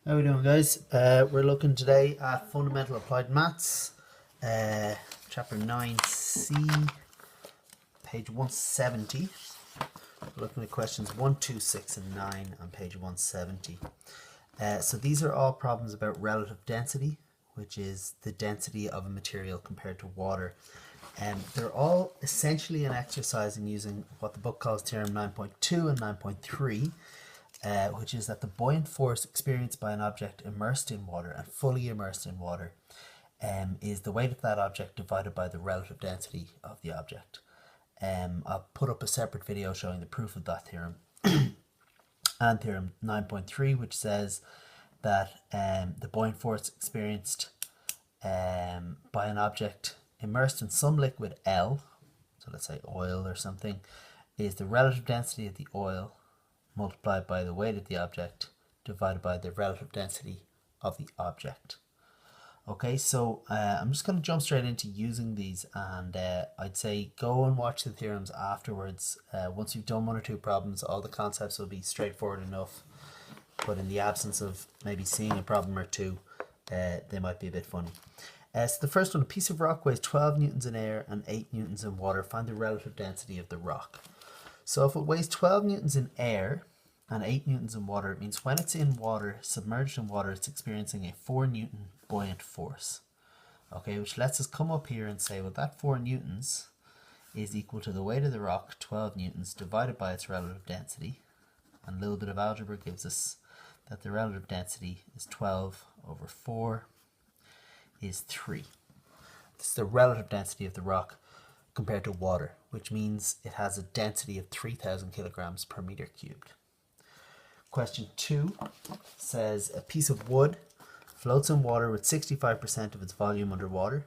How are we doing, guys? We're looking today at Fundamental Applied Maths, Chapter 9C, page 170. We're looking at questions 1, 2, 6, and 9 on page 170. So these are all problems about relative density, which is the density of a material compared to water. They're all essentially an exercise in using what the book calls Theorem 9.2 and 9.3, which is that the buoyant force experienced by an object immersed in water and fully immersed in water is the weight of that object divided by the relative density of the object. I'll put up a separate video showing the proof of that theorem and theorem 9.3, which says that the buoyant force experienced by an object immersed in some liquid L, so let's say oil or something, is the relative density of the oil multiplied by the weight of the object divided by the relative density of the object. Okay, so I'm just going to jump straight into using these, and I'd say go and watch the theorems afterwards. Once you've done one or two problems, all the concepts will be straightforward enough, but in the absence of maybe seeing a problem or two, they might be a bit funny. So the first one, a piece of rock weighs 12 newtons in air and 8 newtons in water. Find the relative density of the rock. So if it weighs 12 newtons in air and 8 newtons in water, it means when it's in water, submerged in water, it's experiencing a 4 Newton buoyant force. Okay, which lets us come up here and say, well, that 4 newtons is equal to the weight of the rock, 12 newtons, divided by its relative density. And a little bit of algebra gives us that the relative density is 12 over 4 is 3. This is the relative density of the rock compared to water, which means it has a density of 3,000 kilograms per meter cubed. Question 2 says a piece of wood floats in water with 65% of its volume underwater.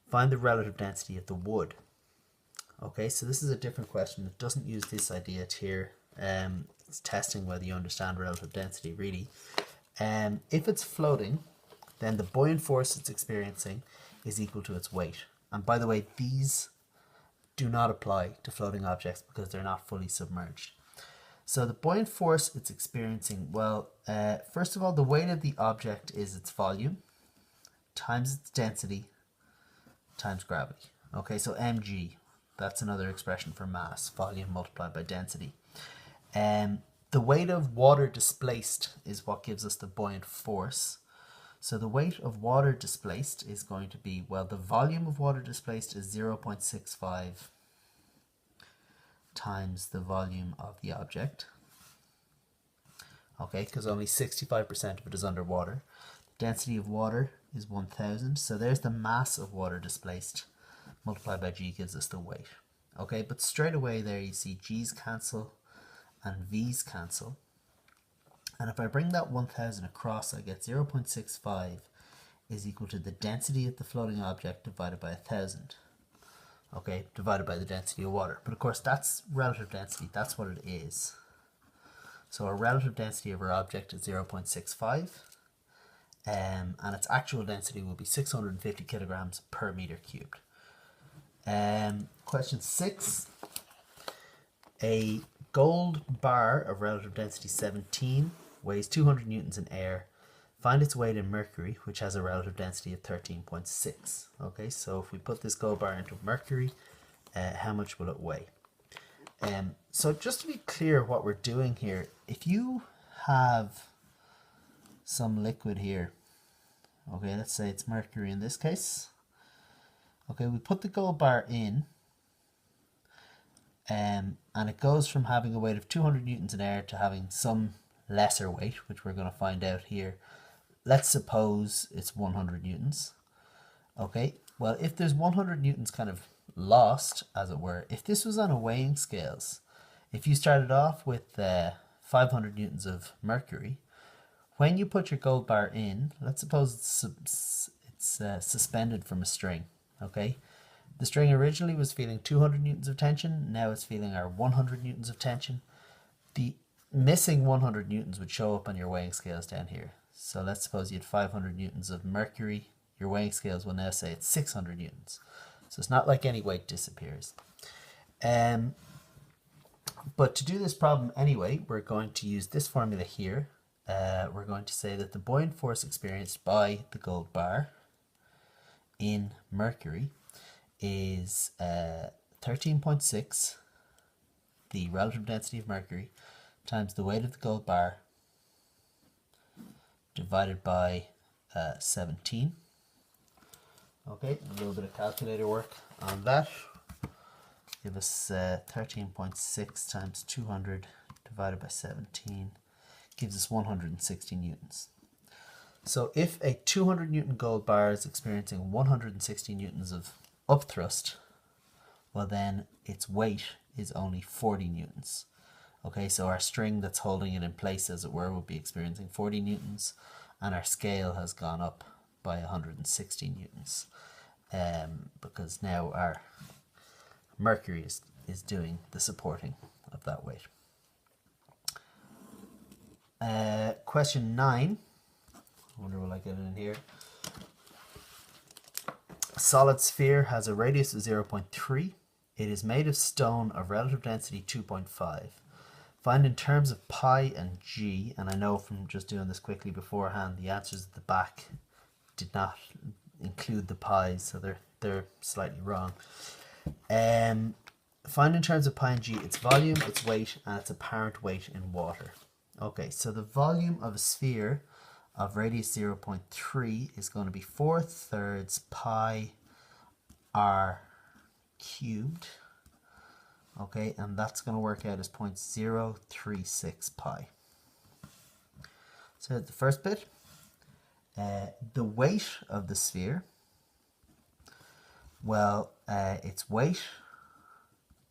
Find the relative density of the wood. Okay, so this is a different question. It doesn't use this idea here. It's testing whether you understand relative density really. If it's floating, then the buoyant force it's experiencing is equal to its weight. And by the way, these do not apply to floating objects because they're not fully submerged. So the buoyant force it's experiencing, well, first of all, the weight of the object is its volume times its density times gravity. Okay, so mg, that's another expression for mass, volume multiplied by density. The weight of water displaced is what gives us the buoyant force. So the weight of water displaced is going to be, well, the volume of water displaced is 0.65 times the volume of the object. Okay, because only 65% of it is underwater. The density of water is 1,000. So there's the mass of water displaced multiplied by g gives us the weight. Okay, but straight away there you see g's cancel and v's cancel. And if I bring that 1,000 across, I get 0.65 is equal to the density of the floating object divided by 1,000. Okay, divided by the density of water. But of course, that's relative density. That's what it is. So our relative density of our object is 0.65. And its actual density will be 650 kilograms per meter cubed. Question 6. A gold bar of relative density 17 weighs 200 newtons in air. Find its weight in mercury, which has a relative density of 13.6. Okay, so if we put this gold bar into mercury, how much will it weigh? So just to be clear what we're doing here, if you have some liquid here, okay, let's say it's mercury in this case. Okay, we put the gold bar in, and it goes from having a weight of 200 newtons in air to having some lesser weight, which we're going to find out here. Let's suppose it's 100 newtons. Okay, well, if there's 100 newtons kind of lost, as it were, if this was on a weighing scales, if you started off with 500 newtons of mercury, when you put your gold bar in, let's suppose it's suspended from a string. Okay, the string originally was feeling 200 newtons of tension, now it's feeling our 100 newtons of tension. The missing 100 newtons would show up on your weighing scales down here. So let's suppose you had 500 newtons of mercury. Your weighing scales will now say it's 600 newtons. So it's not like any weight disappears. But to do this problem anyway, we're going to use this formula here. we're going to say that the buoyant force experienced by the gold bar in mercury is 13.6, the relative density of mercury, times the weight of the gold bar divided by 17. Okay, a little bit of calculator work on that. Give us 13.6 times 200 divided by 17 gives us 160 newtons. So if a 200 Newton gold bar is experiencing 160 newtons of upthrust, well then its weight is only 40 newtons. Okay, so our string that's holding it in place, as it were, will be experiencing 40 newtons, and our scale has gone up by 160 newtons, because now our mercury is doing the supporting of that weight. Question 9. I wonder will I get it in here. A solid sphere has a radius of 0.3. It is made of stone of relative density 2.5. Find in terms of pi and g, and I know from just doing this quickly beforehand, the answers at the back did not include the pi's, so they're slightly wrong. Find in terms of pi and g its volume, its weight, and its apparent weight in water. Okay, so the volume of a sphere of radius 0.3 is going to be 4/3 pi r cubed. Okay, and that's going to work out as 0.036 pi. So the first bit, the weight of the sphere, well, its weight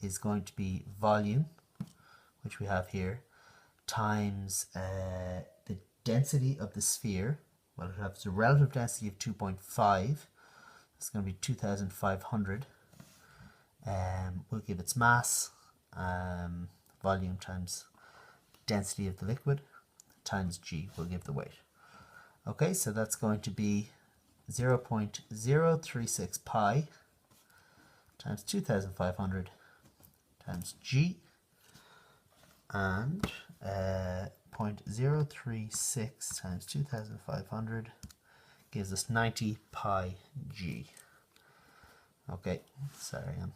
is going to be volume, which we have here, times the density of the sphere. Well, it has a relative density of 2.5. It's going to be 2,500. We'll give its mass, volume times density of the liquid, times g will give the weight. Okay, so that's going to be 0.036 pi times 2,500 times g, and 0.036 times 2,500 gives us 90 pi g. Okay, sorry, I'm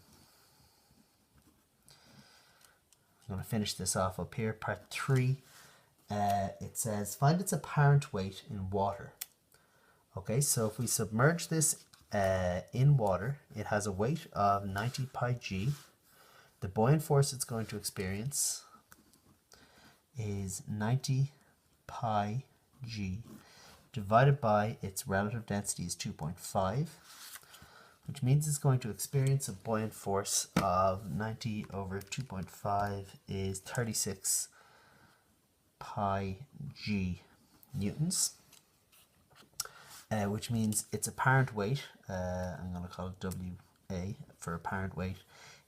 going to finish this off up here. Part 3, it says find its apparent weight in water. Okay, so if we submerge this in water, it has a weight of 90 pi g. The buoyant force it's going to experience is 90 pi g divided by its relative density is 2.5, which means it's going to experience a buoyant force of 90 over 2.5 is 36 pi g newtons, which means its apparent weight, I'm going to call it WA for apparent weight,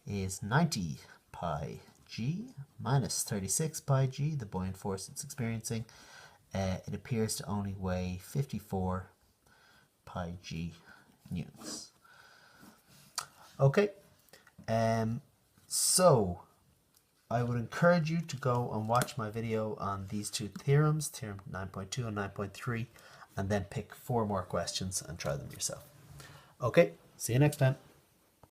is 90 pi g minus 36 pi g, the buoyant force it's experiencing. It appears to only weigh 54 pi g newtons. Okay, so I would encourage you to go and watch my video on these two theorems, theorem 9.2 and 9.3, and then pick 4 more questions and try them yourself. Okay, see you next time.